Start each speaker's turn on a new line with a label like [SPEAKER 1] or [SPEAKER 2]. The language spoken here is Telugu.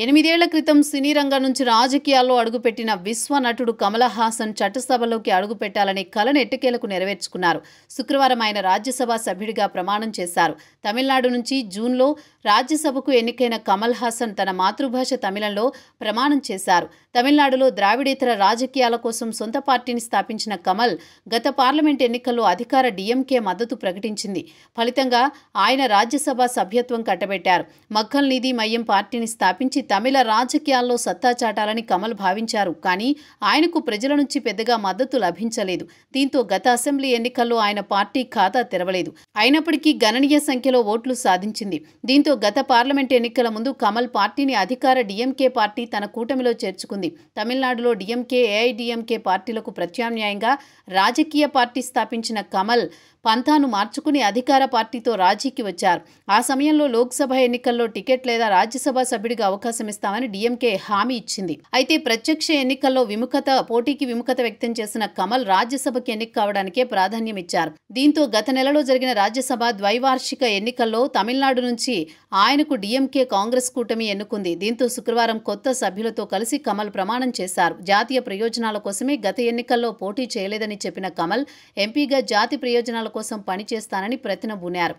[SPEAKER 1] 8 ఏళ్ల క్రితం సినీ రంగం నుంచి రాజకీయాల్లో అడుగుపెట్టిన విశ్వ నటుడు కమల్ హాసన్ చట్టసభలోకి అడుగుపెట్టాలని కలను ఎట్టకేలకు నెరవేర్చుకున్నారు. శుక్రవారం ఆయన రాజ్యసభ సభ్యుడిగా ప్రమాణం చేశారు. తమిళనాడు నుంచి జూన్లో రాజ్యసభకు ఎన్నికైన కమల్ హాసన్ తన మాతృభాష తమిళంలో ప్రమాణం చేశారు. తమిళనాడులో ద్రావిడేతర రాజకీయాల కోసం సొంత పార్టీని స్థాపించిన కమల్ గత పార్లమెంట్ ఎన్నికల్లో అధికార డీఎంకే మద్దతు ప్రకటించింది. ఫలితంగా ఆయన రాజ్యసభ సభ్యత్వం కట్టబెట్టారు. మక్కల్ నీతి మయ్యం పార్టీని స్థాపించి తమిళ రాజకీయాల్లో సత్తా చాటాలని కమల్ భావించారు. కానీ ఆయనకు ప్రజల నుంచి పెద్దగా మద్దతు లభించలేదు. దీంతో గత అసెంబ్లీ ఎన్నికల్లో ఆయన పార్టీ ఖాతా తెరవలేదు. అయినప్పటికీ గణనీయ సంఖ్యలో ఓట్లు సాధించింది. దీంతో గత పార్లమెంట్ ఎన్నికల ముందు కమల్ పార్టీని అధికార డీఎంకే పార్టీ తన కూటమిలో చేర్చుకుంది. తమిళనాడులో డీఎంకే, ఏఐడీఎంకే పార్టీలకు ప్రత్యామ్నాయంగా రాజకీయ పార్టీ స్థాపించిన కమల్ పంథాను మార్చుకుని అధికార పార్టీతో రాజీకి వచ్చారు. ఆ సమయంలో లోక్సభ ఎన్నికల్లో టికెట్ లేదా రాజ్యసభ సభ్యుడిగా అవకాశం ఇస్తామని డీఎంకే హామీ ఇచ్చింది. అయితే ప్రత్యక్ష ఎన్నికల్లో పోటీకి విముఖత వ్యక్తం చేసిన కమల్ రాజ్యసభకి ఎన్నిక కావడానికే ప్రాధాన్యం ఇచ్చారు. దీంతో గత నెలలో జరిగిన రాజ్యసభ ద్వైవార్షిక ఎన్నికల్లో తమిళనాడు నుంచి ఆయనకు డీఎంకే కాంగ్రెస్ కూటమి ఎన్నుకుంది. దీంతో శుక్రవారం కొత్త సభ్యులతో కలిసి కమల్ ప్రమాణం చేశారు. జాతీయ ప్రయోజనాల కోసమే గత ఎన్నికల్లో పోటీ చేయలేదని చెప్పిన కమల్ ఎంపీగా జాతి ప్రయోజనాల కోసం పనిచేస్తానని ప్రతినబూనారు.